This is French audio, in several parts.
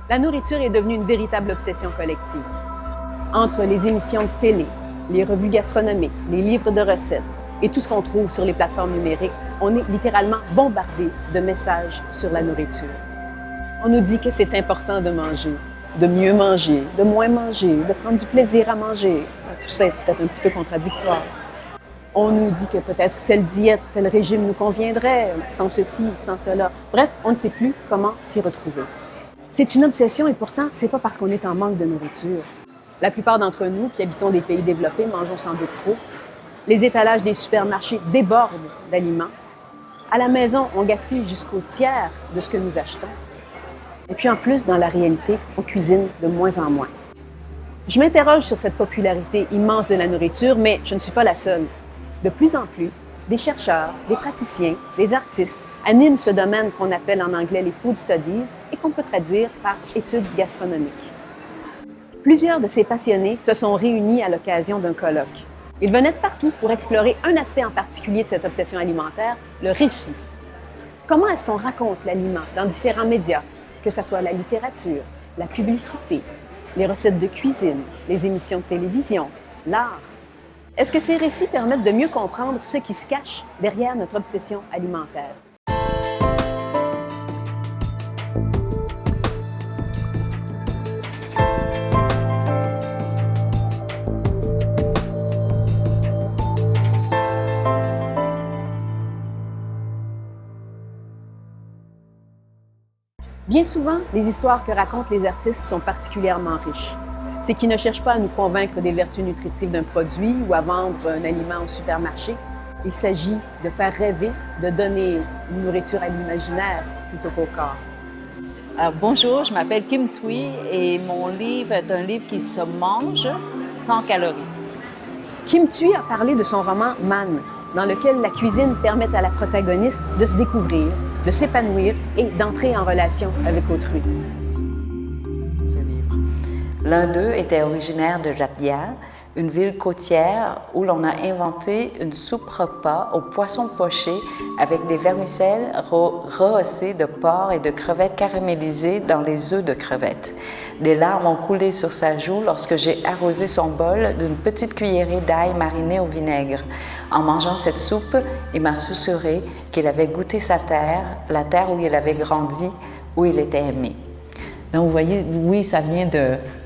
La nourriture est devenue une véritable obsession collective. Entre les émissions de télé, les revues gastronomiques, les livres de recettes et tout ce qu'on trouve sur les plateformes numériques, on est littéralement bombardé de messages sur la nourriture. On nous dit que c'est important de manger, de mieux manger, de moins manger, de prendre du plaisir à manger. Tout ça est peut-être un petit peu contradictoire. On nous dit que peut-être telle diète, tel régime nous conviendrait, sans ceci, sans cela. Bref, on ne sait plus comment s'y retrouver. C'est une obsession et pourtant, c'est pas parce qu'on est en manque de nourriture. La plupart d'entre nous qui habitons des pays développés mangeons sans doute trop. Les étalages des supermarchés débordent d'aliments. À la maison, on gaspille jusqu'au tiers de ce que nous achetons. Et puis en plus, dans la réalité, on cuisine de moins en moins. Je m'interroge sur cette popularité immense de la nourriture, mais je ne suis pas la seule. De plus en plus, des chercheurs, des praticiens, des artistes animent ce domaine qu'on appelle en anglais les food studies et qu'on peut traduire par études gastronomiques. Plusieurs de ces passionnés se sont réunis à l'occasion d'un colloque. Ils venaient de partout pour explorer un aspect en particulier de cette obsession alimentaire, le récit. Comment est-ce qu'on raconte l'aliment dans différents médias, que ce soit la littérature, la publicité, les recettes de cuisine, les émissions de télévision, l'art? Est-ce que ces récits permettent de mieux comprendre ce qui se cache derrière notre obsession alimentaire? Bien souvent, les histoires que racontent les artistes sont particulièrement riches. C'est qu'ils ne cherchent pas à nous convaincre des vertus nutritives d'un produit ou à vendre un aliment au supermarché. Il s'agit de faire rêver, de donner une nourriture à l'imaginaire plutôt qu'au corps. Alors, bonjour, je m'appelle Kim Thuy et mon livre est un livre qui se mange sans calories. Kim Thuy a parlé de son roman « Man », dans lequel la cuisine permet à la protagoniste de se découvrir, de s'épanouir et d'entrer en relation avec autrui. L'un d'eux était originaire de Jatia, une ville côtière où l'on a inventé une soupe repas au poisson poché avec des vermicelles rehaussées de porc et de crevettes caramélisées dans les œufs de crevettes. Des larmes ont coulé sur sa joue lorsque j'ai arrosé son bol d'une petite cuillerée d'ail mariné au vinaigre. En mangeant cette soupe, il m'a susurré qu'il avait goûté sa terre, la terre où il avait grandi, où il était aimé. Donc, vous voyez, oui, ça vient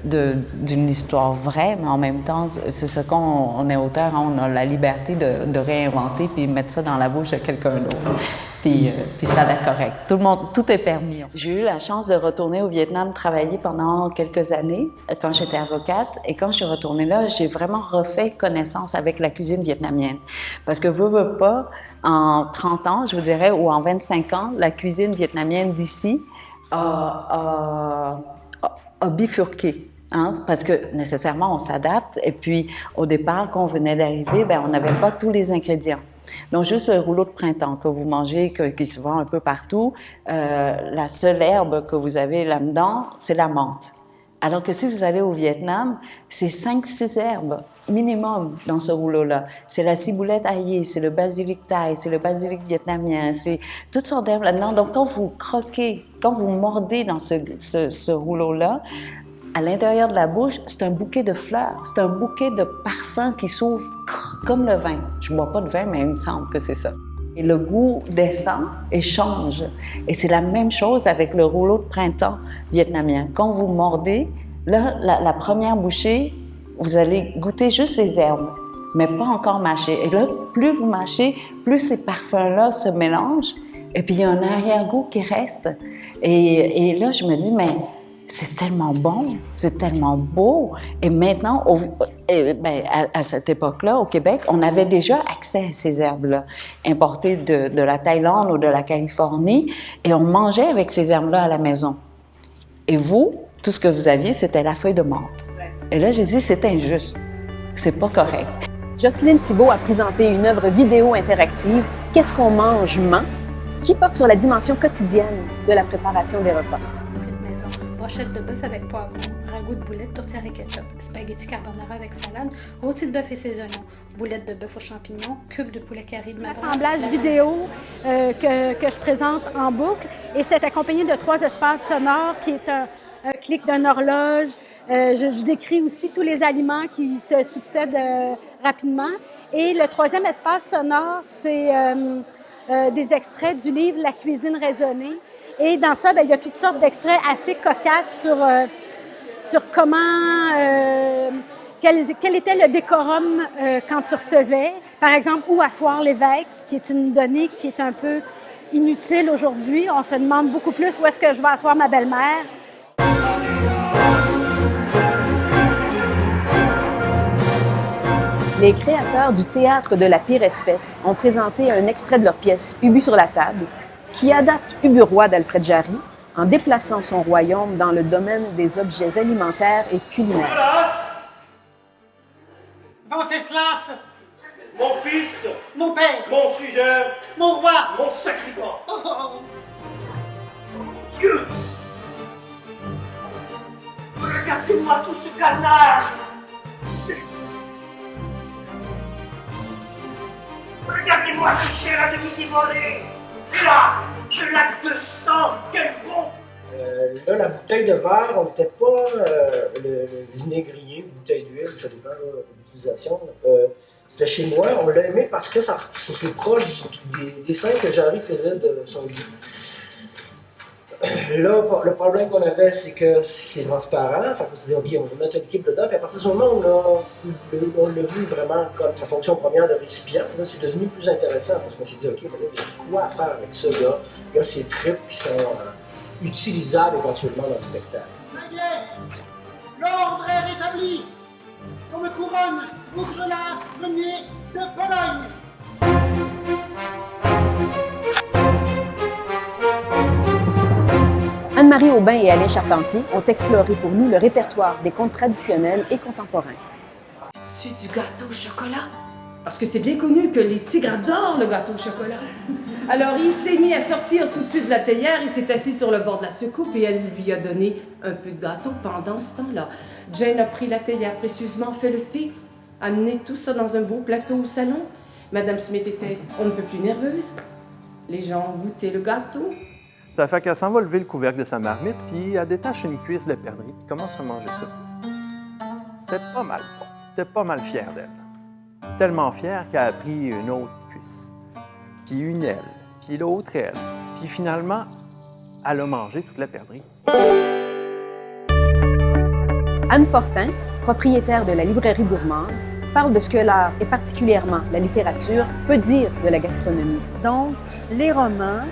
d'une histoire vraie, mais en même temps, c'est ce qu'on est auteur, hein, on a la liberté de réinventer puis mettre ça dans la bouche de quelqu'un d'autre. Puis ça va être correct. Tout est permis. J'ai eu la chance de retourner au Vietnam travailler pendant quelques années quand j'étais avocate. Et quand je suis retournée là, j'ai vraiment refait connaissance avec la cuisine vietnamienne. Parce que veux pas, en 30 ans, je vous dirais, ou en 25 ans, la cuisine vietnamienne d'ici a bifurqué, hein, parce que nécessairement on s'adapte et puis au départ quand on venait d'arriver, on n'avait pas tous les ingrédients. Donc juste le rouleau de printemps que vous mangez, qui se vend un peu partout, la seule herbe que vous avez là-dedans, c'est la menthe. Alors que si vous allez au Vietnam, c'est 5-6 herbes minimum dans ce rouleau-là. C'est la ciboulette aillée, c'est le basilic thaï, c'est le basilic vietnamien, c'est toutes sortes d'herbes là-dedans. Donc quand vous croquez, quand vous mordez dans ce rouleau-là, à l'intérieur de la bouche, c'est un bouquet de fleurs, c'est un bouquet de parfums qui s'ouvre comme le vin. Je ne bois pas de vin, mais il me semble que c'est ça. Et le goût descend et change. Et c'est la même chose avec le rouleau de printemps vietnamien. Quand vous mordez, là, la première bouchée, vous allez goûter juste les herbes, mais pas encore mâcher. Et là, plus vous mâchez, plus ces parfums-là se mélangent. Et puis, il y a un arrière-goût qui reste. Et là, je me dis, mais c'est tellement bon, c'est tellement beau. Et maintenant, à cette époque-là, au Québec, on avait déjà accès à ces herbes-là, importées de la Thaïlande ou de la Californie, et on mangeait avec ces herbes-là à la maison. Et vous, tout ce que vous aviez, c'était la feuille de menthe. Et là, j'ai dit, c'est injuste, c'est pas correct. Jocelyne Thibault a présenté une œuvre vidéo interactive, « Qu'est-ce qu'on mange ment?», qui porte sur la dimension quotidienne de la préparation des repas. Brochette de bœuf avec poivron, ragoût de boulettes, tourtière et ketchup, spaghetti carbonara avec salade, rôti de bœuf et ses oignons, boulettes de bœuf aux champignons, cube de poulet carré de madras. L'assemblage vidéo que je présente en boucle et c'est accompagné de 3 espaces sonores qui est un clic d'une horloge. Je décris aussi tous les aliments qui se succèdent rapidement. Et le troisième espace sonore, c'est des extraits du livre « La cuisine raisonnée ». Et dans ça, il y a toutes sortes d'extraits assez cocasses sur comment, quel était le décorum quand tu recevais. Par exemple, où asseoir l'évêque, qui est une donnée qui est un peu inutile aujourd'hui. On se demande beaucoup plus où est-ce que je vais asseoir ma belle-mère. Les créateurs du Théâtre de la pire espèce ont présenté un extrait de leur pièce « Ubu sur la table », qui adapte Ubu Roi d'Alfred Jarry en déplaçant son royaume dans le domaine des objets alimentaires et culinaires. Venceslas, Mon fils, mon père, mon sujet, mon roi, mon sacrifiant. oh, Dieu! Regardez-moi tout ce carnage! Regardez-moi ce chair à demi dévoré! Là, ce lac de sang, quel bon! Là, la bouteille de verre, on n'était pas le vinaigrier, bouteille d'huile, ça dépend de l'utilisation. C'était chez moi, on l'a aimé parce que c'est proche des dessins que Jarry faisait de son livre. Là, le problème qu'on avait, c'est que c'est transparent. Fait qu'on s'est dit, OK, on va mettre une équipe dedans. Puis à partir de ce moment, on l'a vu vraiment comme sa fonction première de récipient. Là, c'est devenu plus intéressant parce qu'on s'est dit, OK, mais là, il y a quoi à faire avec ça, là? Il y a ces tripes qui sont utilisables éventuellement dans le spectacle. ça y est, l'ordre est rétabli. Qu'on me couronne Bourgelas Ier de Pologne. Anne-Marie Aubin et Alain Charpentier ont exploré pour nous le répertoire des contes traditionnels et contemporains. C'est du gâteau au chocolat. Parce que c'est bien connu que les tigres adorent le gâteau au chocolat. Alors, il s'est mis à sortir tout de suite de la théière, il s'est assis sur le bord de la secoupe et elle lui a donné un peu de gâteau pendant ce temps-là. Jane a pris la théière précieusement, fait le thé, amené tout ça dans un beau plateau au salon. Madame Smith était on ne peut plus nerveuse. Les gens ont goûté le gâteau. Ça fait qu'elle s'en va lever le couvercle de sa marmite, puis elle détache une cuisse de perdrix, puis commence à manger ça. C'était pas mal bon. Elle était pas mal fière d'elle. Tellement fière qu'elle a pris une autre cuisse, puis une aile, puis l'autre aile, puis finalement, elle a mangé toute la perdrix. Anne Fortin, propriétaire de la librairie gourmande, parle de ce que l'art, et particulièrement la littérature, peut dire de la gastronomie. Donc, les romans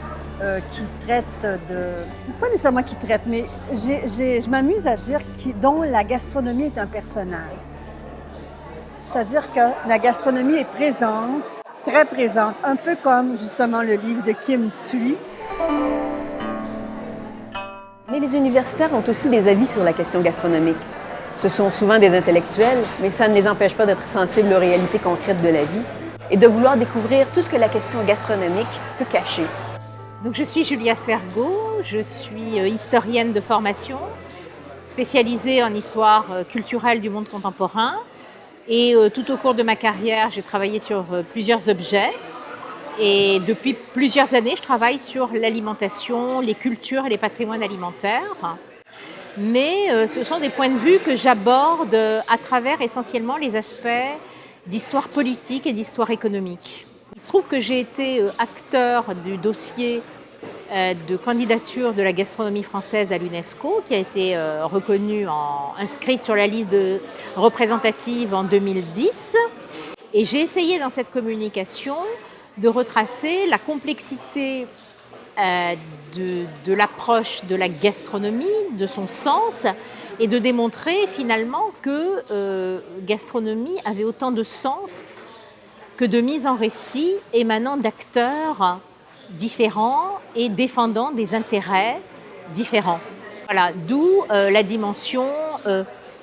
qui traitent de... Pas nécessairement qui traitent, mais je m'amuse à dire dont la gastronomie est un personnage. C'est-à-dire que la gastronomie est présente, très présente, un peu comme justement le livre de Kim Thuy. Mais les universitaires ont aussi des avis sur la question gastronomique. Ce sont souvent des intellectuels, mais ça ne les empêche pas d'être sensibles aux réalités concrètes de la vie et de vouloir découvrir tout ce que la question gastronomique peut cacher. Donc, je suis Julia Sergaud, je suis historienne de formation, spécialisée en histoire culturelle du monde contemporain. Et tout au cours de ma carrière, j'ai travaillé sur plusieurs objets. Et depuis plusieurs années, je travaille sur l'alimentation, les cultures et les patrimoines alimentaires. Mais ce sont des points de vue que j'aborde à travers essentiellement les aspects d'histoire politique et d'histoire économique. Il se trouve que j'ai été acteur du dossier de candidature de la gastronomie française à l'UNESCO, qui a été inscrite sur la liste représentative en 2010. Et j'ai essayé dans cette communication de retracer la complexité de l'approche de la gastronomie, de son sens, et de démontrer finalement que gastronomie avait autant de sens que de mise en récit émanant d'acteurs différents et défendant des intérêts différents. Voilà, d'où la dimension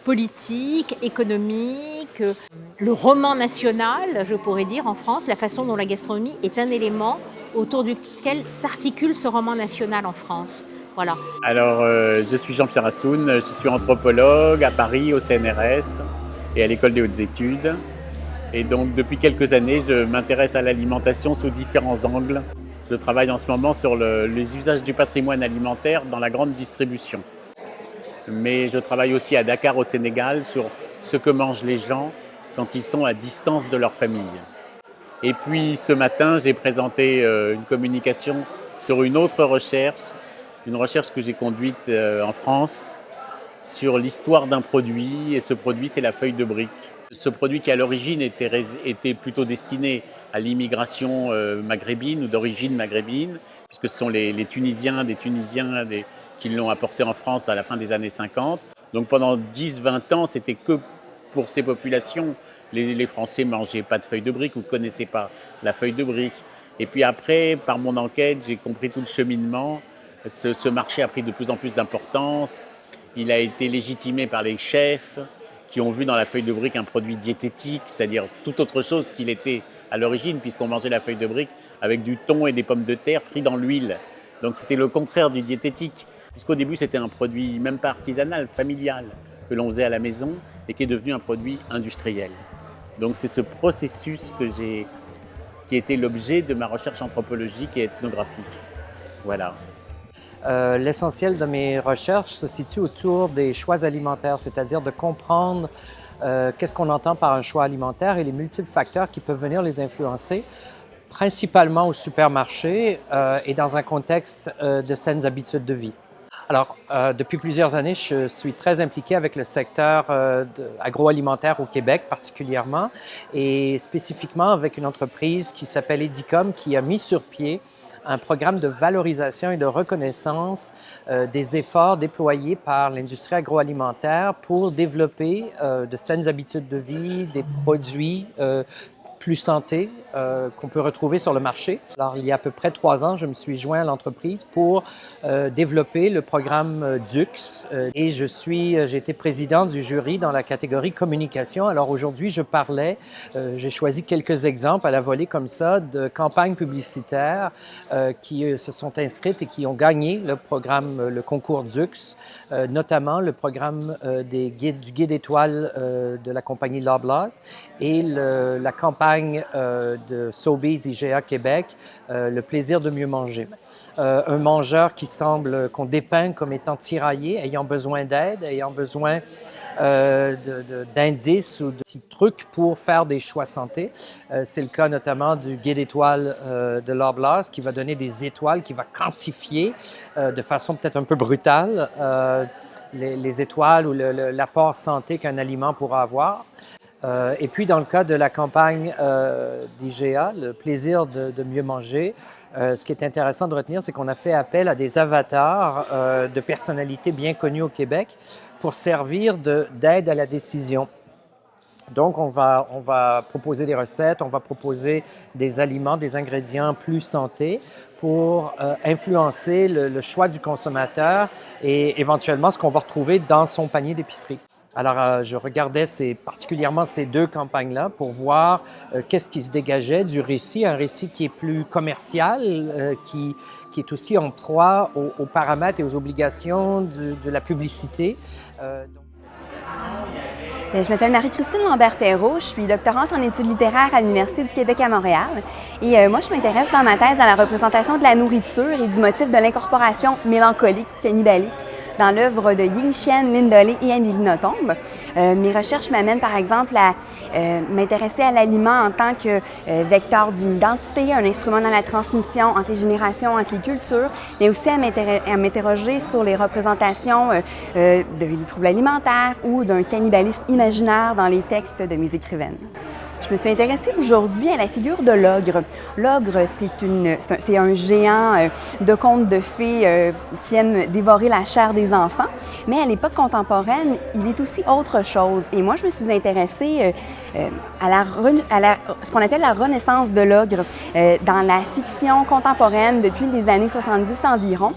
politique, économique, le roman national, je pourrais dire en France, la façon dont la gastronomie est un élément autour duquel s'articule ce roman national en France. Voilà. Alors, je suis Jean-Pierre Assoun, je suis anthropologue à Paris, au CNRS et à l'École des hautes études. Et donc, depuis quelques années, je m'intéresse à l'alimentation sous différents angles. Je travaille en ce moment sur les usages du patrimoine alimentaire dans la grande distribution. mais je travaille aussi à Dakar au Sénégal sur ce que mangent les gens quand ils sont à distance de leur famille. Et puis ce matin, j'ai présenté une communication sur une autre recherche, une recherche que j'ai conduite en France sur l'histoire d'un produit, et ce produit, c'est la feuille de brique. Ce produit qui à l'origine était plutôt destiné à l'immigration maghrébine ou d'origine maghrébine, puisque ce sont des Tunisiens qui l'ont apporté en France à la fin des années 50. Donc pendant 10-20 ans, c'était que pour ces populations. Les Français ne mangeaient pas de feuille de brique ou ne connaissaient pas la feuille de brique. Et puis après, par mon enquête, j'ai compris tout le cheminement. Ce marché a pris de plus en plus d'importance. Il a été légitimé par les chefs qui ont vu dans la feuille de brique un produit diététique, c'est-à-dire tout autre chose qu'il était à l'origine, puisqu'on mangeait la feuille de brique avec du thon et des pommes de terre frites dans l'huile. Donc c'était le contraire du diététique, puisqu'au début c'était un produit même pas artisanal, familial, que l'on faisait à la maison et qui est devenu un produit industriel. Donc c'est ce processus qui était l'objet de ma recherche anthropologique et ethnographique. Voilà. L'essentiel de mes recherches se situe autour des choix alimentaires, c'est-à-dire de comprendre qu'est-ce qu'on entend par un choix alimentaire et les multiples facteurs qui peuvent venir les influencer, principalement au supermarché et dans un contexte de saines habitudes de vie. Alors, depuis plusieurs années, je suis très impliqué avec le secteur agroalimentaire au Québec particulièrement et spécifiquement avec une entreprise qui s'appelle Edicom qui a mis sur pied un programme de valorisation et de reconnaissance des efforts déployés par l'industrie agroalimentaire pour développer de saines habitudes de vie, des produits plus santé qu'on peut retrouver sur le marché. Alors, il y a à peu près 3 ans, je me suis joint à l'entreprise pour développer le programme DUX et j'ai été président du jury dans la catégorie communication. Alors aujourd'hui, j'ai choisi quelques exemples à la volée comme ça de campagnes publicitaires qui se sont inscrites et qui ont gagné le concours DUX, notamment le programme du guide étoile de la compagnie Loblaws et la campagne de Sobeys IGA Québec, le plaisir de mieux manger. Un mangeur qu'on dépeint comme étant tiraillé, ayant besoin d'aide, ayant besoin d'indices ou de petits trucs pour faire des choix santé. C'est le cas notamment du guide étoile de Loblaws qui va donner des étoiles, qui va quantifier de façon peut-être un peu brutale les étoiles ou l'apport santé qu'un aliment pourra avoir. Et puis, dans le cas de la campagne d'IGA, le plaisir de mieux manger, ce qui est intéressant de retenir, c'est qu'on a fait appel à des avatars de personnalités bien connues au Québec pour servir d'aide à la décision. Donc, on va proposer des recettes, on va proposer des aliments, des ingrédients plus santé pour influencer le choix du consommateur et éventuellement ce qu'on va retrouver dans son panier d'épicerie. Alors, je regardais particulièrement ces 2 campagnes-là pour voir qu'est-ce qui se dégageait du récit, un récit qui est plus commercial, qui est aussi en proie aux paramètres et aux obligations de la publicité. Je m'appelle Marie-Christine Lambert-Perrault, je suis doctorante en études littéraires à l'Université du Québec à Montréal. Et moi, je m'intéresse dans ma thèse à la représentation de la nourriture et du motif de l'incorporation mélancolique ou cannibalique dans l'œuvre de Ying Xian, Lin Dolé et Amélie Nothomb. Mes recherches m'amènent par exemple à m'intéresser à l'aliment en tant que vecteur d'une identité, un instrument dans la transmission entre les générations, entre les cultures, mais aussi à m'interroger sur les représentations des troubles alimentaires ou d'un cannibalisme imaginaire dans les textes de mes écrivaines. Je me suis intéressée aujourd'hui à la figure de l'ogre. L'ogre, c'est un géant de contes de fées qui aime dévorer la chair des enfants, mais à l'époque contemporaine, il est aussi autre chose. Et moi, je me suis intéressée à ce qu'on appelle la renaissance de l'ogre dans la fiction contemporaine depuis les années 70 environ,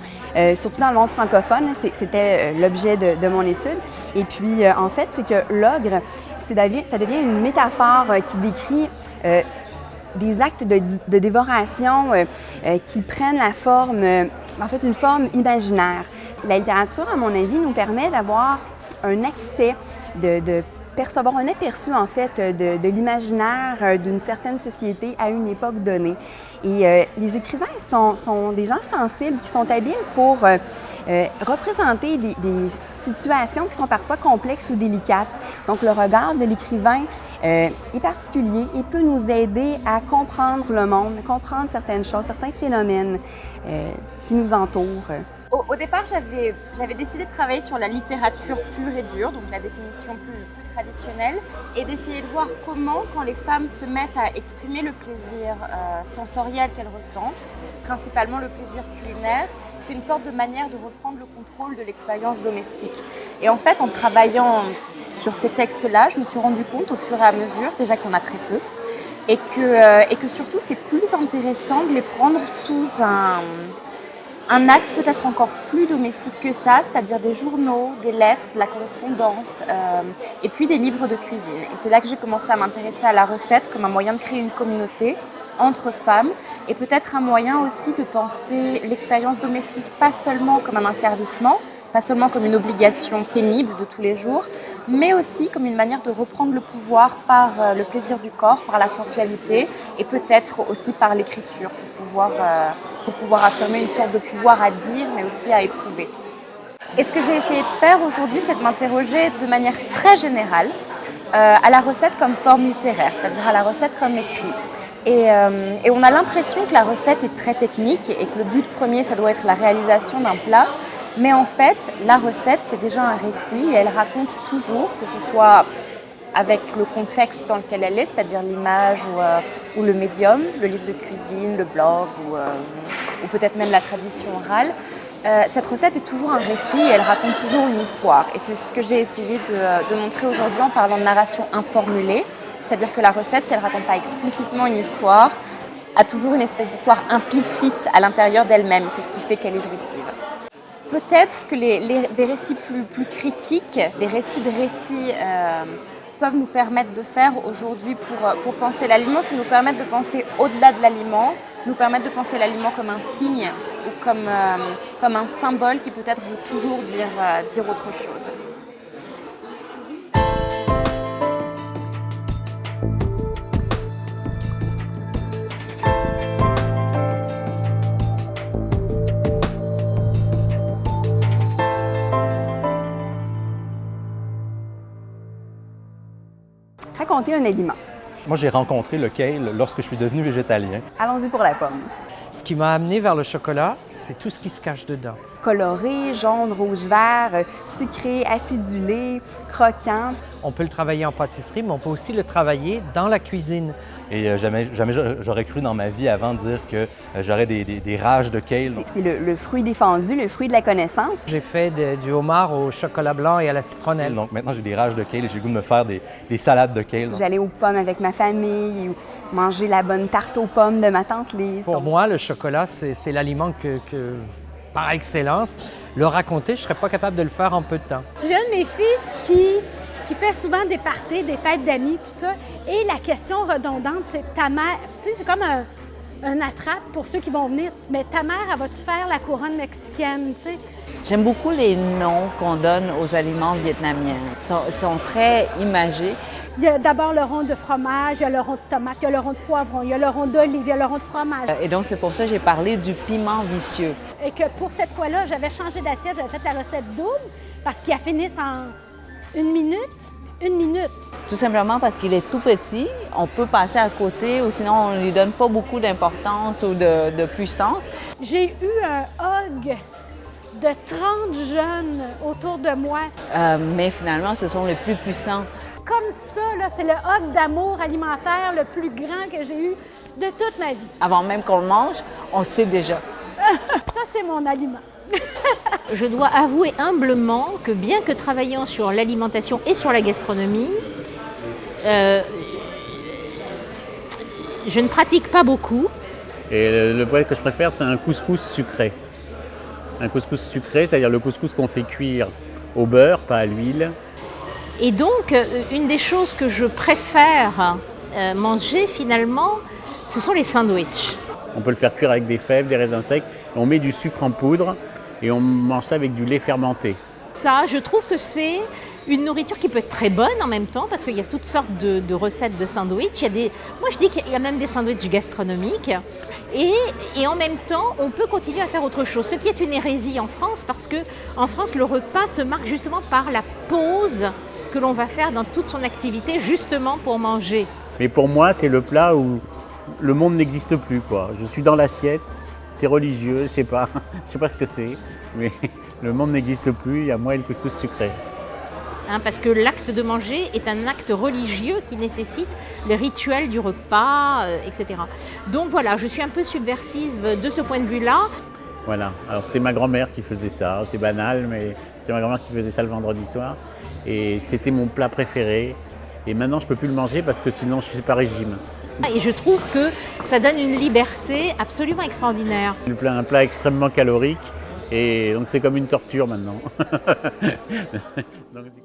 surtout dans le monde francophone. C'était l'objet de mon étude. Et puis, en fait, c'est que l'ogre, ça devient une métaphore qui décrit des actes de dévoration qui prennent la forme, une forme imaginaire. La littérature, à mon avis, nous permet d'avoir un accès de percevoir un aperçu, en fait, de l'imaginaire d'une certaine société à une époque donnée. Et les écrivains sont des gens sensibles qui sont habiles pour représenter des situations qui sont parfois complexes ou délicates. Donc, le regard de l'écrivain est particulier et peut nous aider à comprendre le monde, comprendre certaines choses, certains phénomènes qui nous entourent. Au départ, j'avais décidé de travailler sur la littérature pure et dure, donc la définition plus traditionnelle, et d'essayer de voir comment, quand les femmes se mettent à exprimer le plaisir sensoriel qu'elles ressentent, principalement le plaisir culinaire, c'est une sorte de manière de reprendre le contrôle de l'expérience domestique. Et en fait, en travaillant sur ces textes-là, je me suis rendu compte au fur et à mesure, déjà qu'il y en a très peu, et que surtout c'est plus intéressant de les prendre sous un axe peut-être encore plus domestique que ça, c'est-à-dire des journaux, des lettres, de la correspondance, et puis des livres de cuisine. Et c'est là que j'ai commencé à m'intéresser à la recette comme un moyen de créer une communauté entre femmes, et peut-être un moyen aussi de penser l'expérience domestique pas seulement comme un asservissement, pas seulement comme une obligation pénible de tous les jours, mais aussi comme une manière de reprendre le pouvoir par le plaisir du corps, par la sensualité, et peut-être aussi par l'écriture, pour pouvoir affirmer une sorte de pouvoir à dire, mais aussi à éprouver. Et ce que j'ai essayé de faire aujourd'hui, c'est de m'interroger de manière très générale à la recette comme forme littéraire, c'est-à-dire à la recette comme écrit. Et on a l'impression que la recette est très technique et que le but premier, ça doit être la réalisation d'un plat. Mais en fait, la recette, c'est déjà un récit et elle raconte toujours, que ce soit avec le contexte dans lequel elle est, c'est-à-dire l'image ou le médium, le livre de cuisine, le blog ou peut-être même la tradition orale. Cette recette est toujours un récit et elle raconte toujours une histoire. Et c'est ce que j'ai essayé de montrer aujourd'hui en parlant de narration informulée, c'est-à-dire que la recette, si elle ne raconte pas explicitement une histoire, a toujours une espèce d'histoire implicite à l'intérieur d'elle-même. C'est ce qui fait qu'elle est jouissive. Peut-être que des récits plus critiques, des récits de récits peuvent nous permettre de faire aujourd'hui pour penser l'aliment, c'est nous permettre de penser au-delà de l'aliment, nous permettre de penser l'aliment comme un signe ou comme un symbole qui peut-être veut toujours dire autre chose. Raconter un aliment. Moi, j'ai rencontré le kale lorsque je suis devenu végétalien. Allons-y pour la pomme. Ce qui m'a amené vers le chocolat, c'est tout ce qui se cache dedans. Coloré, jaune, rouge, vert, sucré, acidulé, croquant. On peut le travailler en pâtisserie, mais on peut aussi le travailler dans la cuisine. Et jamais j'aurais cru dans ma vie avant de dire que j'aurais des rages de kale. C'est le fruit défendu, le fruit de la connaissance. J'ai fait du homard au chocolat blanc et à la citronnelle. Donc maintenant, j'ai des rages de kale et j'ai le goût de me faire des salades de kale. J'allais aux pommes avec ma famille ou manger la bonne tarte aux pommes de ma tante Lise. Pour moi, le chocolat, c'est l'aliment que par excellence. Le raconter, je ne serais pas capable de le faire en peu de temps. J'ai un de mes fils qui fait souvent des parties, des fêtes d'amis, tout ça. Et la question redondante, c'est ta mère. Tu sais, c'est comme un attrape pour ceux qui vont venir. Mais ta mère, elle va-tu faire la couronne mexicaine, tu sais? J'aime beaucoup les noms qu'on donne aux aliments vietnamiens. Ils sont très imagés. Il y a d'abord le rond de fromage, il y a le rond de tomate, il y a le rond de poivron, il y a le rond d'olive, il y a le rond de fromage. Et donc, c'est pour ça que j'ai parlé du piment vicieux. Et que pour cette fois-là, j'avais changé d'assiette, j'avais fait la recette double parce qu'il a fini en 1 minute. 1 minute. Tout simplement parce qu'il est tout petit, on peut passer à côté ou sinon on ne lui donne pas beaucoup d'importance ou de puissance. J'ai eu un hug de 30 jeunes autour de moi. Mais finalement, ce sont les plus puissants. Comme ça, là, c'est le hug d'amour alimentaire le plus grand que j'ai eu de toute ma vie. Avant même qu'on le mange, on le sait déjà. Ça, c'est mon aliment. Je dois avouer humblement que bien que travaillant sur l'alimentation et sur la gastronomie, je ne pratique pas beaucoup. Et le plat que je préfère, c'est un couscous sucré. Un couscous sucré, c'est-à-dire le couscous qu'on fait cuire au beurre, pas à l'huile. Et donc, une des choses que je préfère manger finalement, ce sont les sandwichs. On peut le faire cuire avec des fèves, des raisins secs. On met du sucre en poudre et on mange ça avec du lait fermenté. Ça, je trouve que c'est Une nourriture qui peut être très bonne en même temps, parce qu'il y a toutes sortes de recettes de sandwich. Moi, je dis qu'il y a même des sandwichs gastronomiques. Et en même temps, on peut continuer à faire autre chose. Ce qui est une hérésie en France, parce qu'en France, le repas se marque justement par la pause que l'on va faire dans toute son activité, justement pour manger. Mais pour moi, c'est le plat où le monde n'existe plus, quoi. Je suis dans l'assiette, c'est religieux, je sais pas ce que c'est, mais le monde n'existe plus, il y a moi et le couscous sucré. Parce que l'acte de manger est un acte religieux qui nécessite le rituel du repas, etc. Donc voilà, je suis un peu subversive de ce point de vue-là. Voilà, alors c'était ma grand-mère qui faisait ça, c'est banal, mais c'est ma grand-mère qui faisait ça le vendredi soir. Et c'était mon plat préféré. Et maintenant, je ne peux plus le manger parce que sinon, je ne suis pas régime. Et je trouve que ça donne une liberté absolument extraordinaire. Un plat extrêmement calorique, et donc c'est comme une torture maintenant. Donc, du coup,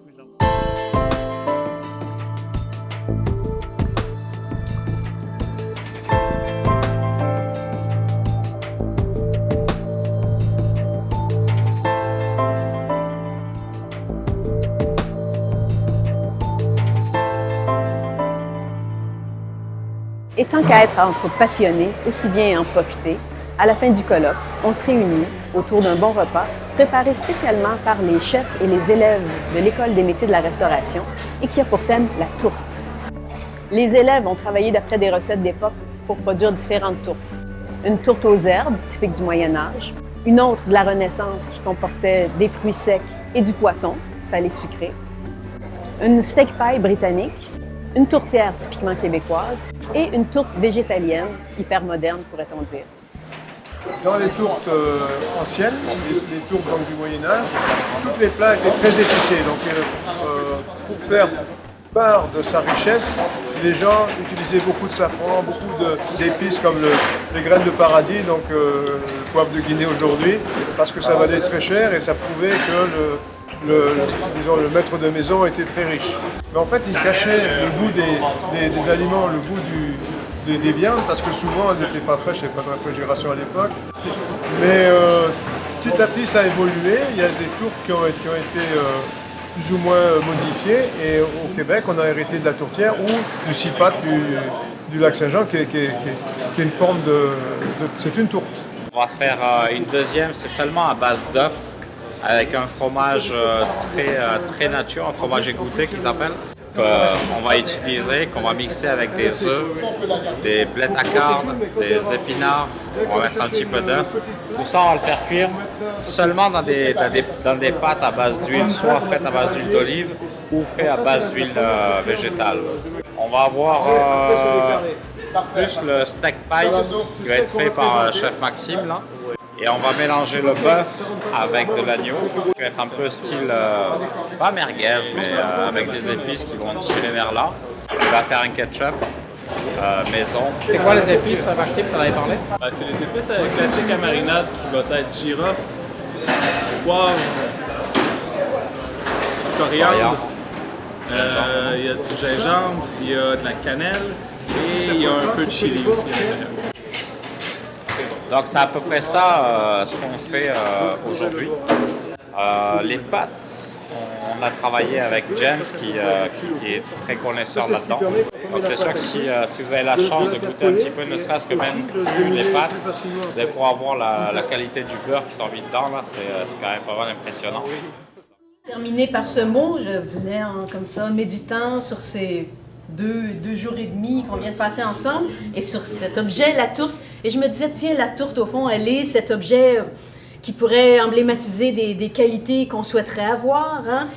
Et tant qu'à être entre passionnés, aussi bien en profiter, à la fin du colloque, on se réunit autour d'un bon repas préparé spécialement par les chefs et les élèves de l'École des métiers de la restauration et qui a pour thème la tourte. Les élèves ont travaillé d'après des recettes d'époque pour produire différentes tourtes. Une tourte aux herbes, typique du Moyen Âge, une autre de la Renaissance qui comportait des fruits secs et du poisson, salé sucré, une steak pie britannique, une tourtière typiquement québécoise et une tourte végétalienne, hyper moderne pourrait-on dire. Dans les tourtes anciennes, les tourtes donc, du Moyen-Âge, tous les plats étaient très épicés. Donc pour faire part de sa richesse, les gens utilisaient beaucoup de safran, beaucoup d'épices comme les graines de paradis, donc le poivre de Guinée aujourd'hui, parce que ça valait très cher et ça prouvait que le maître de maison était très riche. Mais en fait, il cachait le goût des aliments, le goût des viandes, parce que souvent elles n'étaient pas fraîches, il n'y avait pas de réfrigération à l'époque. Mais petit à petit, ça a évolué. Il y a des tourtes qui ont été plus ou moins modifiées. Et au Québec, on a hérité de la tourtière ou du cipat du lac Saint-Jean, qui est une forme c'est une tourte. On va faire une deuxième, c'est seulement à base d'œufs, avec un fromage très nature, un fromage égoutté qu'ils appellent. On va utiliser, qu'on va mixer avec des œufs, des blés d'Acarde, des épinards, on va mettre un petit peu d'œuf. Tout ça, on va le faire cuire seulement dans des pâtes à base d'huile, soit faites à base d'huile d'olive ou faites à base d'huile végétale. On va avoir plus le steak pie qui va être fait par chef Maxime là. Et on va mélanger le bœuf avec de l'agneau, qui va être un peu style, pas merguez, mais avec des épices qui vont tirer vers là. On va faire un ketchup maison. C'est quoi les épices, Maxime, tu en avais parlé? C'est les épices classiques à marinade qui vont être girofle, poivre, coriandre, il y a du gingembre, il y a de la cannelle et il y a un peu de chili aussi. Donc c'est à peu près ça ce qu'on fait aujourd'hui. Les pâtes, on a travaillé avec James qui est très connaisseur là-dedans. Donc c'est sûr que si vous avez la chance de goûter un petit peu, ne serait-ce que même les pâtes, vous allez pouvoir voir la qualité du beurre qui s'en vit dedans, là, c'est quand même pas mal impressionnant. Terminé par ce mot, je venais comme ça, méditant sur ces deux jours et demi qu'on vient de passer ensemble et sur cet objet, la tourte. Et je me disais, tiens, la tourte, au fond, elle est cet objet qui pourrait emblématiser des qualités qu'on souhaiterait avoir. Hein?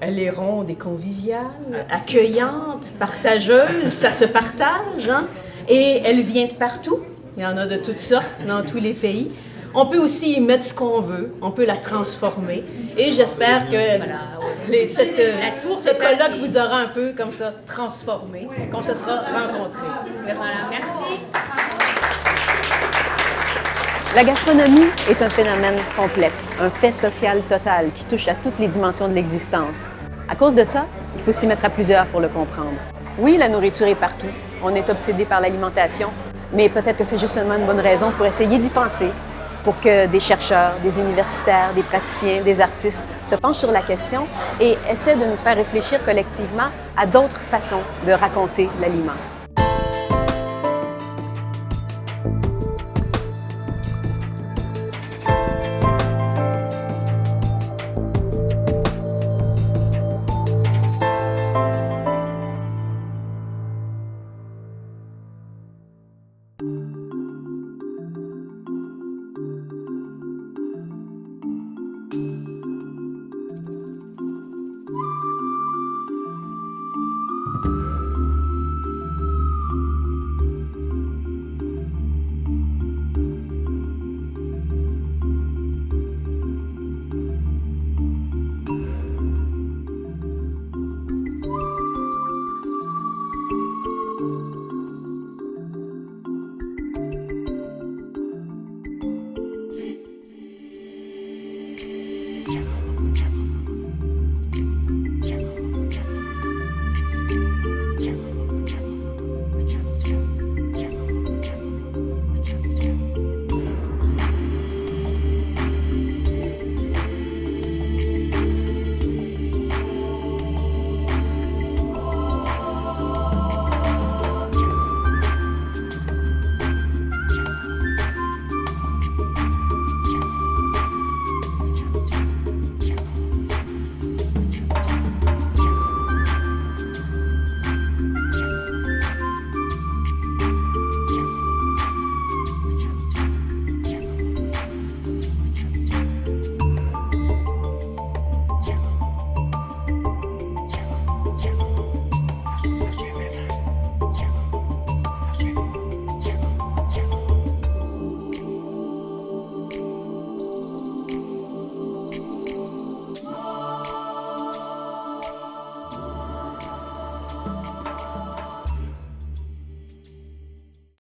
Elle est ronde et conviviale, accueillante, partageuse, ça se partage. Hein? Et elle vient de partout. Il y en a de toutes sortes dans tous les pays. On peut aussi y mettre ce qu'on veut, on peut la transformer. Et j'espère que ce colloque vous aura un peu comme ça transformé, qu'on se sera rencontrés. Merci. Voilà, merci. La gastronomie est un phénomène complexe, un fait social total qui touche à toutes les dimensions de l'existence. À cause de ça, il faut s'y mettre à plusieurs pour le comprendre. Oui, la nourriture est partout. On est obsédé par l'alimentation, mais peut-être que c'est justement une bonne raison pour essayer d'y penser pour que des chercheurs, des universitaires, des praticiens, des artistes se penchent sur la question et essaient de nous faire réfléchir collectivement à d'autres façons de raconter l'aliment.